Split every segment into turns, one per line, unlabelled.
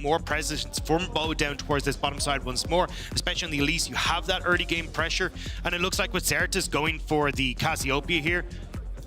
more presence from Bo down towards this bottom side once more, especially on the Elise. You have that early game pressure, and it looks like with Certus going for the Cassiopeia here,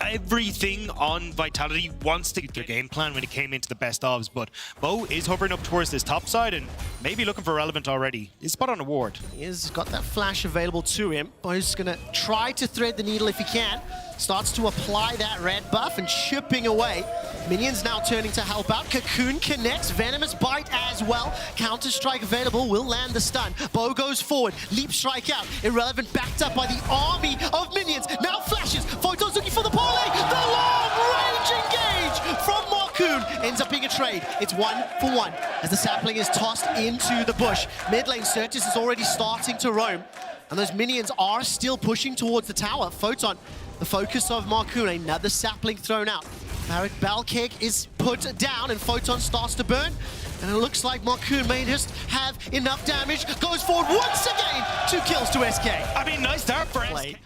everything on Vitality wants to get their game plan when it came into the best ofs, but Bo is hovering up towards this top side and maybe looking for Relevant already. He's spot on a ward.
He's got that flash available to him. Bo's gonna try to thread the needle if he can. Starts to apply that red buff and chipping away. Minions now turning to help out. Cocoon connects, Venomous Bite as well. Counter-Strike available, will land the stun. Bo goes forward, Leap Strike out. Irrelevant backed up by the army of minions. Now flashes, Photon's looking for the parlay. The long-range engage from Marcoon. Ends up being a trade. It's 1-for-1 as the sapling is tossed into the bush. Mid lane Certus is already starting to roam. And those minions are still pushing towards the tower. Photon, the focus of Marcoon, another sapling thrown out. Barrack Balkeg is put down and Photon starts to burn. And it looks like Marcoon may just have enough damage. Goes forward once again. 2 kills to SK.
I mean, nice start for SK.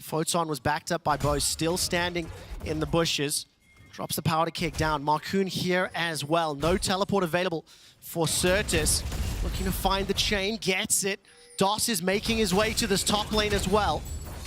Photon was backed up by Bo, still standing in the bushes. Drops the powder kick down. Marcoon here as well. No teleport available for Certus. Looking to find the chain, gets it. DOS is making his way to this top lane as well.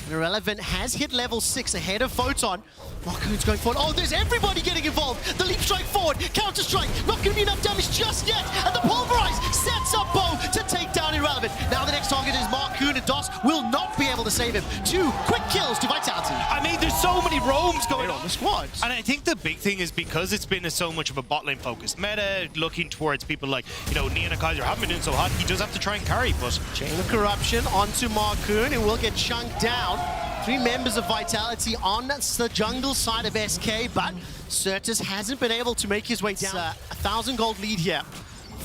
And Irrelevant has hit level 6 ahead of Photon. Marcoon's going forward. Oh, there's everybody getting involved. The Leap Strike forward, Counter-Strike. Not going to be enough damage just yet. And the Pulverize sets up Bo to take down Irrelevant. Now the next target is Marcoon, and DOS will not be able to save him. 2 quick kills to Vitality.
I mean, there's so many roams going on
the squads.
And I think the big thing is because it's been so much of a bot lane focused meta, looking towards people like, you know, Neon and Kaiser haven't been doing so hot. He does have to try and carry, but
Chain of Corruption onto Marcoon. It will get chunked down. 3 members of Vitality on the jungle side of SK, but Certus hasn't been able to make his way down. 1,000 gold lead here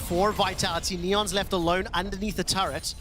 for Vitality. Neon's left alone underneath the turret.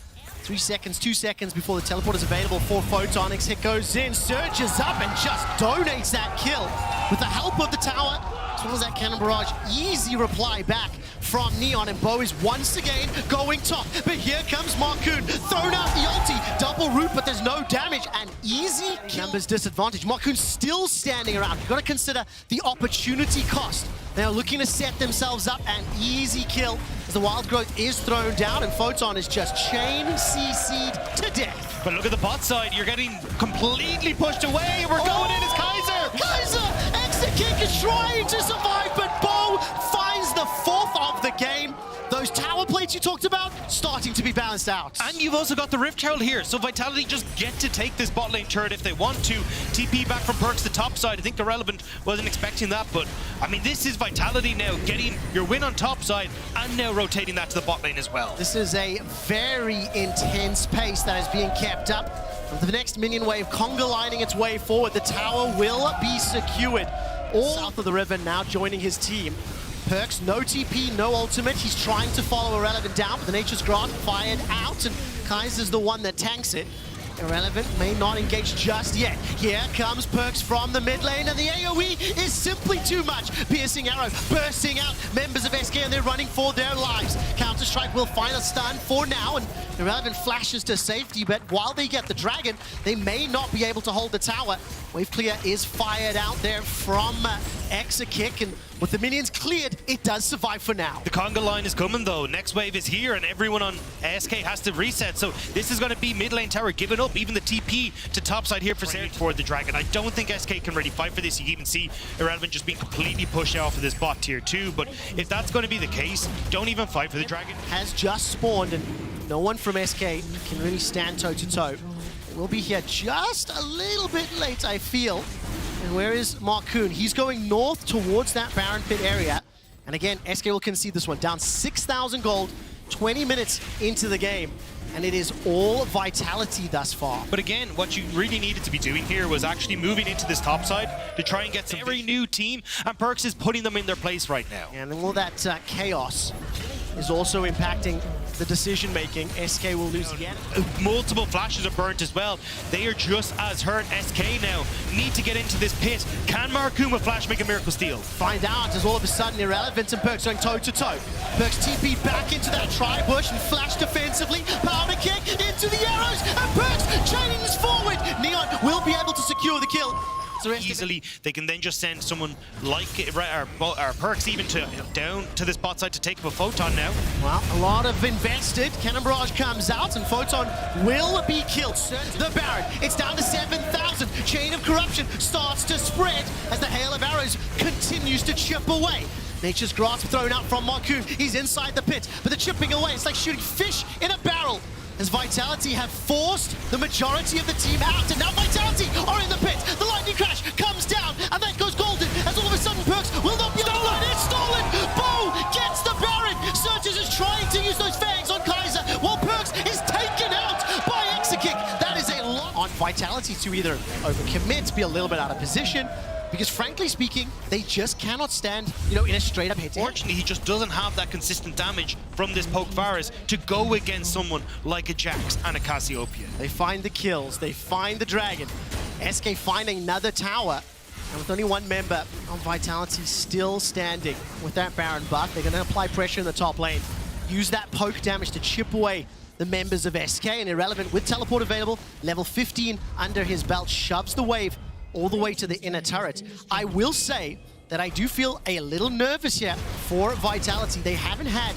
3 seconds, 2 seconds before the teleport is available for Photonics. Hit goes in, surges up and just donates that kill with the help of the tower. As well as that cannon barrage, easy reply back from Neon, and Bo is once again going top. But here comes Marcoon, thrown out the ulti, double root, but there's no damage, and easy kill. Numbers disadvantage. Marcoon still standing around. You've got to consider the opportunity cost. They're looking to set themselves up, an easy kill as the Wild Growth is thrown down, and Photon is just chain CC'd to death.
But look at the bot side. You're getting completely pushed away. We're going in as Kaiser.
Kaiser! Exit kick is trying to survive, but Bo finds the 4th of the game. Those tower plates you talked about starting to be balanced out.
And you've also got the Rift Herald here, so Vitality just get to take this bot lane turret if they want to. TP back from Perks to top side. I think Irrelevant wasn't expecting that, but I mean, this is Vitality now getting your win on top side and now rotating that to the bot lane as well.
This is a very intense pace that is being kept up. For the next minion wave, conga lining its way forward. The tower will be secured. All south of the river now joining his team. Perks, no TP, no ultimate. He's trying to follow Irrelevant down, but the Nature's Grant fired out, and Kaiser's the one that tanks it. Irrelevant may not engage just yet. Here comes Perks from the mid lane, and the AoE is simply too much. Piercing arrow bursting out members of SK, and they're running for their lives. Counter-Strike will find a stun for now, and Irrelevant flashes to safety, but while they get the dragon, they may not be able to hold the tower. Wave clear is fired out there from Exakick, and with the minions cleared, it does survive for now.
The conga line is coming though. Next wave is here, and everyone on SK has to reset. So this is going to be mid lane tower giving up. Even the TP to top side here for the dragon. I don't think SK can really fight for this. You even see Irrelevant just being completely pushed off of this bot tier 2. But if that's going to be the case, don't even fight for the dragon.
Has just spawned, and no one from SK can really stand toe to toe. We'll be here just a little bit late, I feel. And where is Marcoon? He's going north towards that Baron Pit area. And again, SK will concede this one. Down 6,000 gold, 20 minutes into the game. And it is all Vitality thus far.
But again, what you really needed to be doing here was actually moving into this top side to try and get some very new team. And Perks is putting them in their place right now.
And all that chaos is also impacting the decision-making. SK will lose again.
Multiple flashes are burnt as well. They are just as hurt. SK now need to get into this pit. Can Marcoon with flash make a miracle steal?
Find out as all of a sudden Irrelevant and Perks going toe-to-toe. Perks TP back into that tri-bush and flash defensively. Powder kick into the arrows, and Perks chains forward. Neon will be able to secure the kill.
easily. They can then just send someone like or Perks even to down to this bot side to take up a Photon now.
Well, a lot of invested. Cannon Barrage comes out and Photon will be killed. The Baron, it's down to 7,000. Chain of Corruption starts to spread as the hail of arrows continues to chip away. Nature's Grasp thrown out from Marcoon. He's inside the pit, but they're chipping away. It's like shooting fish in a barrel. As Vitality have forced the majority of the team out, and now Vitality are in the pit. The lightning crash comes down, and that goes golden, as all of a sudden Perks will not be stolen. It's stolen! Bo gets the Baron! Surges is trying to use those fangs on Kaiser, while Perks is taken out by Exekick. That is a lot on Vitality to either overcommit, be a little bit out of position, because frankly speaking, they just cannot stand, in a straight-up hit-to-hit.
Fortunately, he just doesn't have that consistent damage from this Poke Varus to go against someone like a Jax and a Cassiopeia.
They find the kills, they find the Dragon. SK find another tower, and with only one member on Vitality still standing with that Baron buff, they're going to apply pressure in the top lane. Use that poke damage to chip away the members of SK, and Irrelevant with teleport available, level 15 under his belt, shoves the wave all the way to the inner turret. I will say that I do feel a little nervous here for Vitality. They haven't had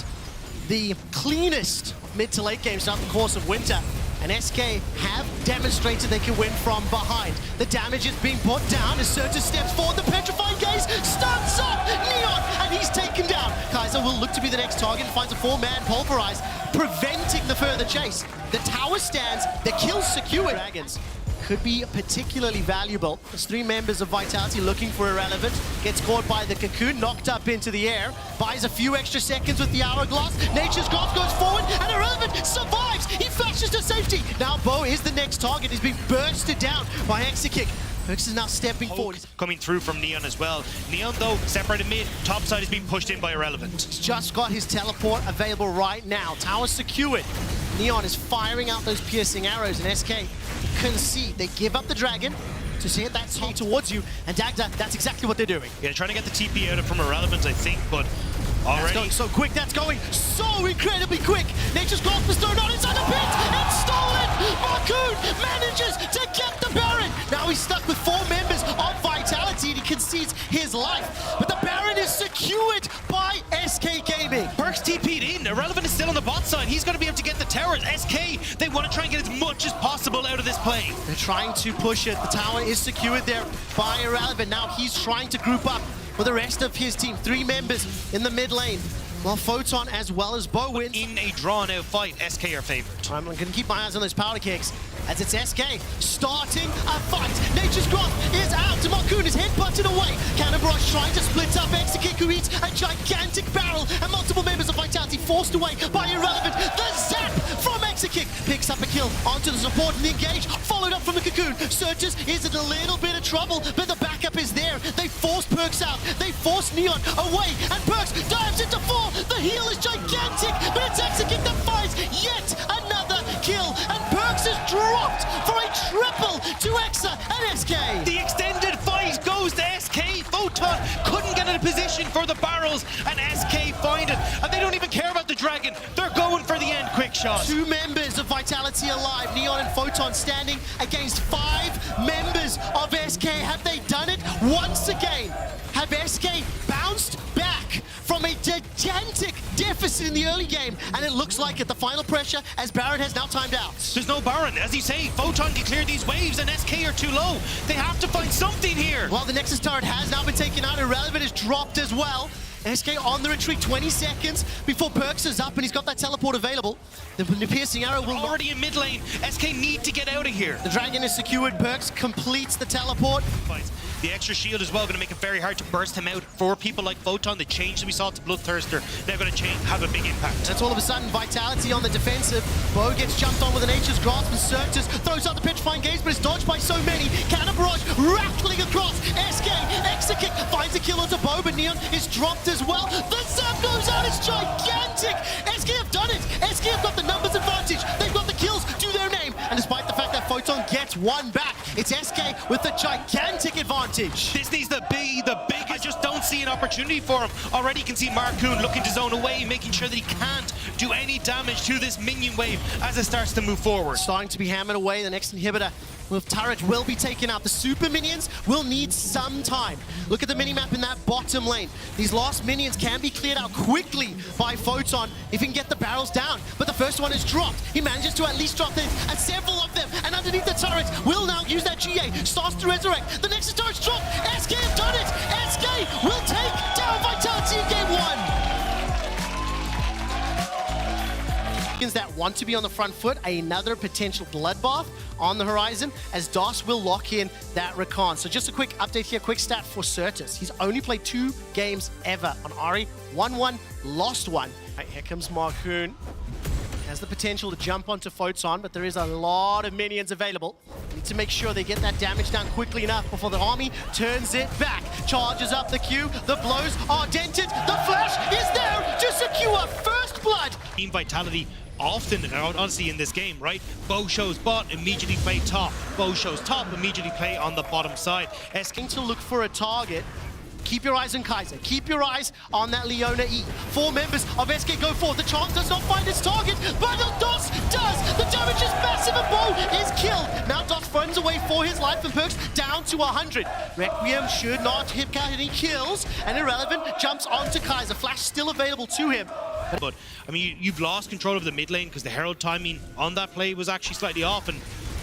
the cleanest mid to late games throughout the course of Winter, and SK have demonstrated they can win from behind. The damage is being put down as Surtur steps forward. The Petrifying Gaze starts up Neon, and he's taken down. Kaiser will look to be the next target and finds a 4-man Pulverize, preventing the further chase. The tower stands, the kill's secured. Dragons could be particularly valuable. There's 3 members of Vitality looking for Irrelevant. Gets caught by the Cocoon, knocked up into the air. Buys a few extra seconds with the Hourglass. Nature's Grasp goes forward, and Irrelevant survives! He flashes to safety! Now Bo is the next target. He's being bursted down by Exekick. Perks is now stepping forward.
Coming through from Neon as well. Neon, though, separated mid. Top side is being pushed in by Irrelevant.
He's just got his teleport available right now. Tower secured. Neon is firing out those piercing arrows, and SK concede. They give up the Dragon to see it that's towards you, and Dagda, that's exactly what they're doing.
Yeah, trying to get the TP out of from Irrelevant, I think, but already...
That's going so quick, that's going so incredibly quick. Nature's Grasp is thrown out inside the pit, it's stolen! Marcoon manages to get the Baron! Now he's stuck with 4 members of Vitality, and he concedes his life. But the Baron is secured by SK Gaming.
Perks TP'd in. Irrelevant is still on the bot side. He's going to be able to get the towers. SK, they want to try and get as much as possible out of this play.
They're trying to push it. The tower is secured there by Irrelevant. Now he's trying to group up with the rest of his team. 3 members in the mid lane. Well, Photon as well as Bo wins.
In a drawn-out fight, SK are favored.
I'm going to keep my eyes on those powder kicks as it's SK starting a fight. Nature's Grasp is out. Marcoon is headbutted away. Cannon Barrage trying to split up Exekick, who eats a gigantic barrel, and multiple members of Vitality forced away by Irrelevant. The zap from Exekick picks up a kill onto the support and the engage, followed up from the Cocoon. Surges is in a little bit of trouble, but the backup is there. They force Perks out. They force Neon away, and Perks dives into 4. The heal is gigantic, but it's Exekick that finds yet another kill, and Perks is dropped for a triple to Exa and SK.
The extended fight goes to SK. Photon couldn't get in a position for the barrels, and SK find it, and they don't even care about the Dragon. They're going for the end quick shot.
2 members of Vitality alive. Neon and Photon standing against 5 members of SK. Have they done it once again? Have SK bounced back from a gigantic deficit in the early game, and it looks like at the final pressure as Baron has now timed out.
There's no Baron. As you say, Photon can clear these waves, and SK are too low. They have to find something here.
Well, the Nexus turret has now been taken out. Irrelevant is dropped as well. SK on the retreat, 20 seconds before Perks is up, and he's got that teleport available. The piercing arrow will
already in mid lane. SK need to get out of here.
The Dragon is secured. Perks completes the teleport.
The extra shield as well going to make it very hard to burst him out. For people like Photon, the change that we saw to Bloodthirster, they're going to have a big impact.
That's all of a sudden Vitality on the defensive. Bo gets jumped on with a Nature's Grasp, and Surtus throws out the Petrifying Gaze, but it's dodged by so many. Cannon Barrage rattling across. SK, Exekick finds a kill onto Bo, but Neon is dropped as well. The zap goes out, it's gigantic! SK have done it! SK have got the numbers advantage. They've got the kills to their name. And despite the fact that Photon gets one back, It's SK with the gigantic advantage.
This needs to be the biggest. I just don't see an opportunity for him. Already you can see Marcoon looking to zone away, making sure that he can't do any damage to this minion wave as it starts to move forward.
Starting to be hammered away. The next inhibitor with turret will be taken out. The super minions will need some time. Look at the minimap in that bottom lane. These last minions can be cleared out quickly by Photon if he can get the barrels down. But the first one is dropped. He manages to at least drop several of them. And underneath the turret will now use that GA. Starts to resurrect. The next turret's dropped. SK have done it. SK will take down Vitality in game 1. That want to be on the front foot, another potential bloodbath on the horizon as DOS will lock in that recon. So just a quick update here, quick stat for Certus. He's only played 2 games ever on Ari, won 1, lost 1. Right, here comes Marcoon. Has the potential to jump onto Photon, but there is a lot of minions available. Need to make sure they get that damage down quickly enough before the army turns it back. Charges up the Q, the blows are dented, the flash is there to secure first blood.
Team Vitality often, and honestly in this game, right? Bo shows bot, immediately play top. Bo shows top, immediately play on the bottom side.
Asking to look for a target. Keep your eyes on Kaiser. Keep your eyes on that Leona E. 4 members of SK go forward. The Chance does not find its target, but DOS does. The damage is massive and Bo is killed. Now DOS runs away for his life and perks down to 100. Requiem should not hit count any kills, and Irrelevant jumps onto Kaiser. Flash still available to him.
But, I mean, you've lost control of the mid lane because the Herald timing on that play was actually slightly off, and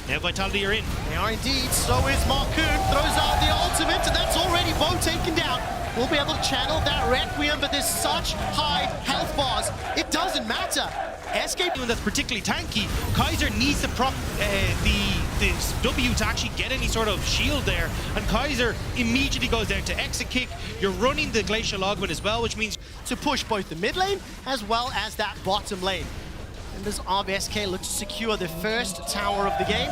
now Vitality are in.
They are indeed. So is Marcoon. Throws out the ultimate, and that's already Bo taken down. We'll be able to channel that Requiem, but there's such high health bars. It doesn't matter. SK
One that's particularly tanky. Kaiser needs to prop this W to actually get any sort of shield there, and Kaiser immediately goes down to exit kick. You're running the Glacial Augment as well, which means
to push both the mid lane as well as that bottom lane. Members of SK look to secure the first tower of the game,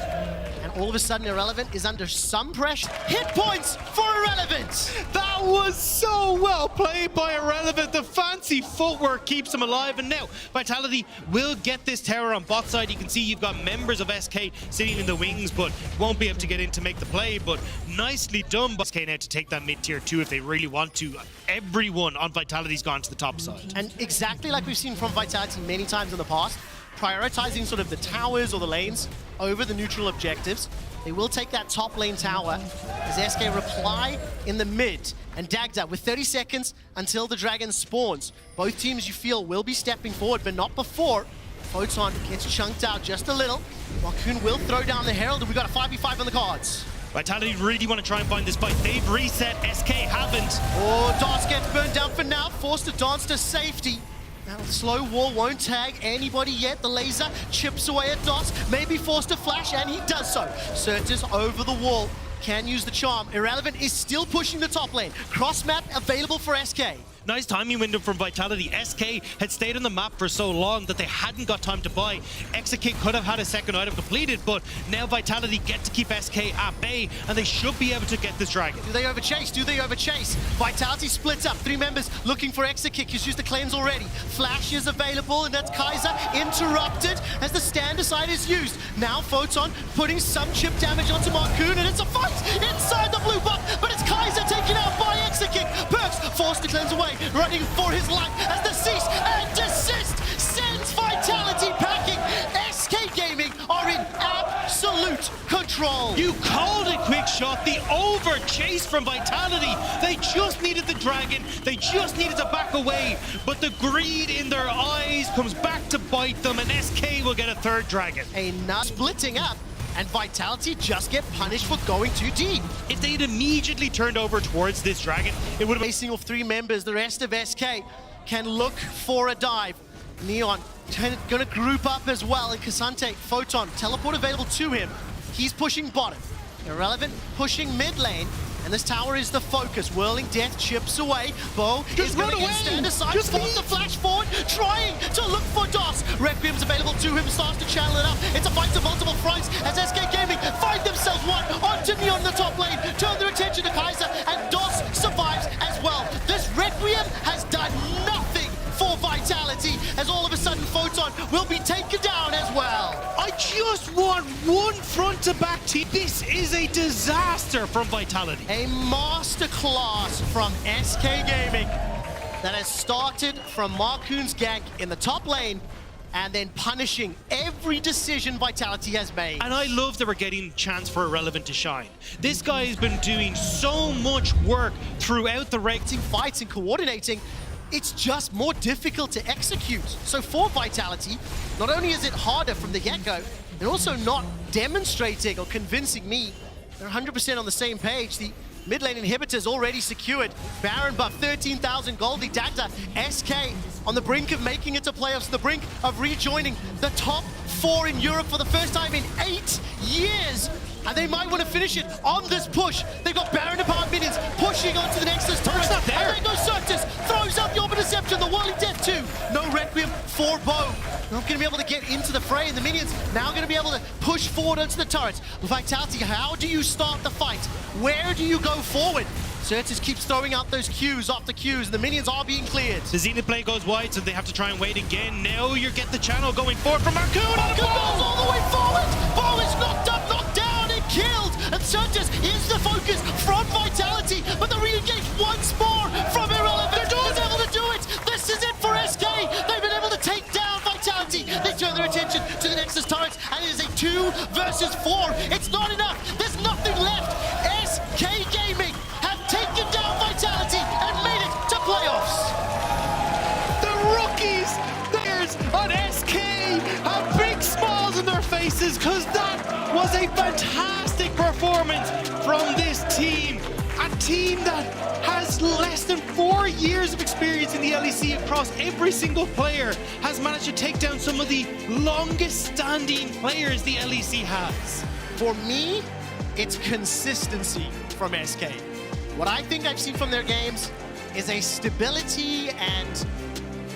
and all of a sudden Irrelevant is under some pressure. Hit points for Irrelevant!
that was so well played by Irrelevant. The fancy footwork keeps him alive, and now Vitality will get this tower on bot side. You can see you've got members of SK sitting in the wings, but won't be able to get in to make the play, but nicely done by SK now to take that mid tier 2 if they really want to. Everyone on Vitality's gone to the top side.
And exactly like we've seen from Vitality many times in the past, prioritizing sort of the towers or the lanes over the neutral objectives. They will take that top lane tower as SK reply in the mid. And Dagda with 30 seconds until the dragon spawns. Both teams you feel will be stepping forward, but not before. Photon gets chunked out just a little. Marcoon will throw down the Herald, and we've got a 5v5 on the cards.
Vitality really want to try and find this fight. They've reset, SK haven't.
Oh, DOS gets burned down for now, forced to dance to safety. Now the slow wall won't tag anybody yet. The laser chips away at DOS, maybe forced to flash, and he does so. Certus over the wall, can use the charm. Irrelevant is still pushing the top lane. Cross map available for SK.
Nice timing window from Vitality. SK had stayed on the map for so long that they hadn't got time to buy. Exit Kick could have had a second item completed, but now Vitality get to keep SK at bay, and they should be able to get this dragon.
Do they overchase? Do they overchase? Vitality splits up. 3 members looking for Exit Kick. He's used the cleanse already. Flash is available, and that's Kaiser interrupted as the stand aside is used. Now Photon putting some chip damage onto Marcoon, and it's a fight inside the blue buff, but it's Kaiser taken out by Exit Kick. Perks forced to cleanse away, running for his life as the cease and desist sends Vitality packing. SK Gaming are in absolute control.
You called it, quick shot. The over chase from Vitality. They just needed the dragon. They just needed to back away, but the greed in their eyes comes back to bite them, and SK will get a 3rd dragon.
Enough splitting up, and Vitality just get punished for going too deep.
If they had immediately turned over towards this dragon, it would have been
Facing off 3 members, the rest of SK can look for a dive. Neon gonna group up as well, and Cassante, Photon, teleport available to him. He's pushing bottom. Irrelevant pushing mid lane, and this tower is the focus. Whirling Death chips away. Bo is going to stand aside, force the flash forward, trying to look for DOS. Requiem's available to him, starts to channel it up. It's a fight to multiple fronts as SK Gaming find themselves one onto Neon in the top lane, turn their attention to Kaiser, and DOS survives as well. This Requiem has done nothing for Vitality, as all of a sudden Photon will be taken down as well.
I just just want one front-to-back team. This is a disaster from Vitality.
A masterclass from SK Gaming that has started from Markoon's gank in the top lane and then punishing every decision Vitality has made.
And I love that we're getting a chance for Irrelevant to shine. This guy has been doing so much work throughout the rank.
Fights and coordinating, it's just more difficult to execute. So for Vitality, not only is it harder from the get-go, they're also not demonstrating or convincing me they're 100% on the same page. The mid lane inhibitors already secured. Baron buff, 13,000 gold. The Dagda, SK on the brink of making it to playoffs, on the brink of rejoining the top 4 in Europe for the first time in 8 years. And they might want to finish it on this push. They've got Baron Apart minions pushing onto the Nexus turret.
Not there.
And there goes Certus, throws up the Orb of Deception, the Whirling Death 2. No Requiem for Bo. Not going to be able to get into the fray, and the minions now going to be able to push forward onto the turrets. Vitality, how do you start the fight? Where do you go forward? Certus keeps throwing out those Qs after Qs, and the minions are being cleared.
The Zenith play goes wide, so they have to try and wait again. Now you get the channel going forward from Markoon.
Markoon goes all the way forward. Bo is knocked up, knocked down, and killed. And Certus is the focus from Vitality, but the re-engage once more from Irrelevant. They're able to do it. This is it for SK. They've been able to take down Vitality. They turn their attention to the Nexus turrets, and it is a 2 versus 4. It's not enough. There's nothing left. SK Gaming have taken down Vitality and made it to playoffs.
The rookies, there's on SK, have big smiles on their faces because that was a fantastic performance from this team. A team that has less than 4 years of experience in the LEC across every single player, has managed to take down some of the longest standing players the LEC has.
For me, it's consistency from SK. What I think I've seen from their games is a stability and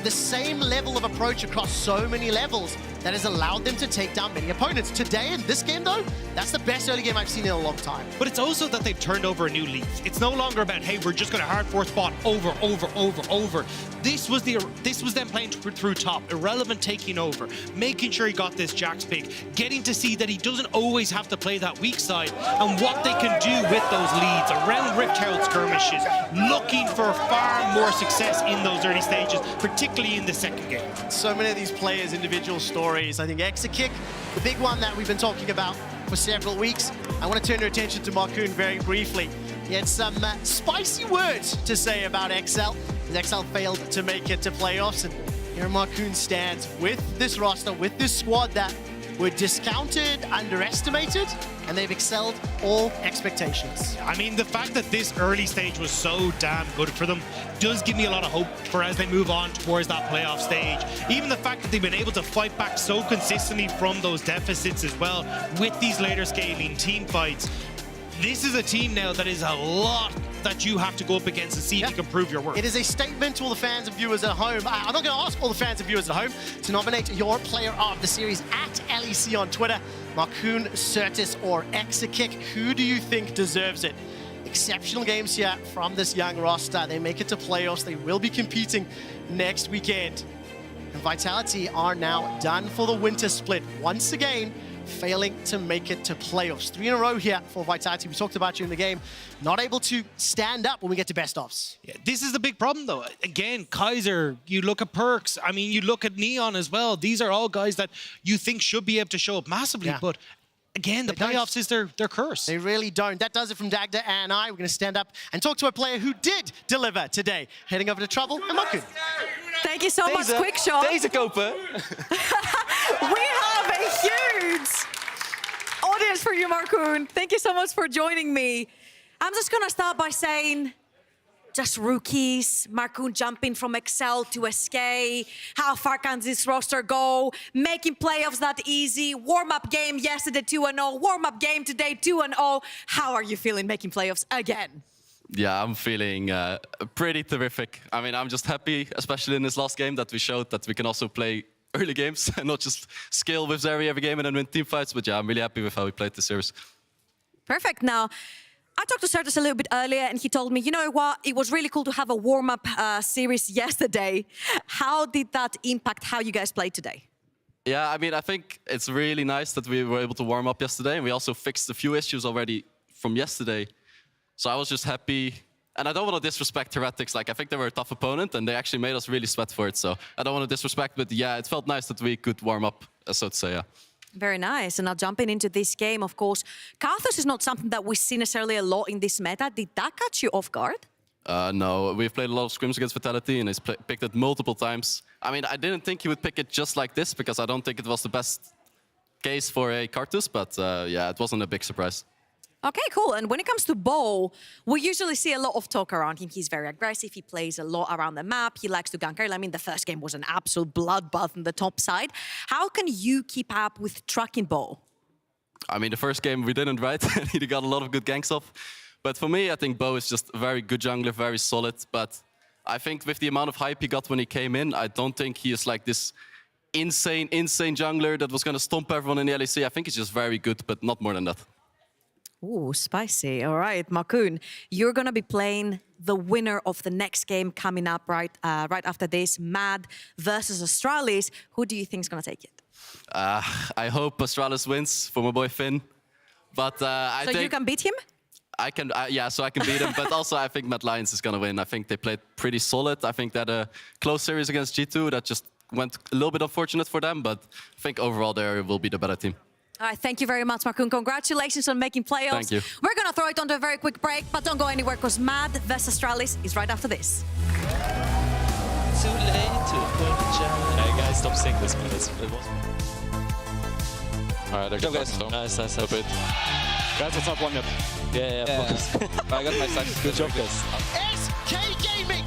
the same level of approach across so many levels that has allowed them to take down many opponents. Today, in this game though, that's the best early game I've seen in a long time.
But it's also that they've turned over a new leaf. It's no longer about, hey, we're just going to hard force bot over. This was them playing through top, Irrelevant taking over, making sure he got this Jax pick, getting to see that he doesn't always have to play that weak side, and what they can do with those leads around Rift Herald skirmishes, looking for far more success in those early stages, particularly in the second game.
So many of these players' individual stories. I think Exakick, the big one that we've been talking about for several weeks. I want to turn your attention to Markoon very briefly. He had some spicy words to say about XL, as XL failed to make it to playoffs, and here Markoon stands with this roster, with this squad that were discounted, underestimated, and they've excelled all expectations.
I mean, the fact that this early stage was so damn good for them does give me a lot of hope for as they move on towards that playoff stage. Even the fact that they've been able to fight back so consistently from those deficits as well with these later scaling team fights. This is a team now that is a lot that you have to go up against and see if you can prove your worth.
It is a statement to all the fans and viewers at home. I'm not going to ask all the fans and viewers at home to nominate your player of the series at LEC on Twitter. Markoon, Certus, or Exakick. Who do you think deserves it? Exceptional games here from this young roster. They make it to playoffs. They will be competing next weekend. And Vitality are now done for the winter split once again, failing to make it to playoffs. 3 in a row here for Vitality. We talked about you in the game. Not able to stand up when we get to best-offs.
Yeah, this is the big problem, though. Again, Kaiser, you look at Perks. I mean, you look at Neon as well. These are all guys that you think should be able to show up massively, but again, the playoffs is their curse.
They really don't. That does it from Dagda and I. We're going to stand up and talk to a player who did deliver today. Heading over to Trouble and Markoon.
Thank you so much, Quick Shot.
Deze kopen.
We have a huge audience for you, Markoon. Thank you so much for joining me. I'm just going to start by saying, just rookies, Markoon jumping from Excel to SK. How far can this roster go? Making playoffs not easy. Warm-up game yesterday 2-0. Warm-up game today 2-0. How are you feeling making playoffs again?
Yeah, I'm feeling pretty terrific. I mean, I'm just happy, especially in this last game, that we showed that we can also play early games and not just scale with Zeri every game and then win team fights. But yeah, I'm really happy with how we played this series.
Perfect. Now, I talked to Certus a little bit earlier, and he told me, you know what, it was really cool to have a warm-up series yesterday. How did that impact how you guys played today?
Yeah, I mean, I think it's really nice that we were able to warm up yesterday, and we also fixed a few issues already from yesterday. So I was just happy. And I don't want to disrespect Heretics. Like, I think they were a tough opponent, and they actually made us really sweat for it. So I don't want to disrespect, but yeah, it felt nice that we could warm up, so to say, yeah.
Very nice. And now jumping into this game, of course, Karthus is not something that we see necessarily a lot in this meta. Did that catch you off guard?
No, we've played a lot of scrims against Vitality, and he's picked it multiple times. I mean, I didn't think he would pick it just like this, because I don't think it was the best case for a Karthus, but yeah, it wasn't a big surprise.
Okay, cool. And when it comes to Bo, we usually see a lot of talk around him. He's very aggressive. He plays a lot around the map. He likes to gank early. I mean, the first game was an absolute bloodbath on the top side. How can you keep up with tracking Bo?
I mean, the first game we didn't, right? He got a lot of good ganks off. But for me, I think Bo is just a very good jungler, very solid. But I think with the amount of hype he got when he came in, I don't think he is like this insane jungler that was going to stomp everyone in the LEC. I think he's just very good, but not more than that.
Ooh, spicy. All right, Markoon, you're going to be playing the winner of the next game coming up right after this, Mad versus Astralis. Who do you think is going to take it?
I hope Astralis wins for my boy Finn. But I think
you can beat him?
I can, yeah, so I can beat him. But also I think Mad Lions is going to win. I think they played pretty solid. I think they had a close series against G2 that just went a little bit unfortunate for them. But I think overall they will be the better team.
All right, thank you very much, Markoon. Congratulations on making playoffs.
Thank you.
We're going to throw it onto a very quick break, but don't go anywhere because Mad vs Astralis is right after this.
Too late to apologize. Hey guys, stop saying this, please.
Alright, they're
Go
good.
guys. Nice.
Stop it. Guys, it's not one yet.
Yeah, focus.
I got my stacks.
Good job, guys.
SK Gaming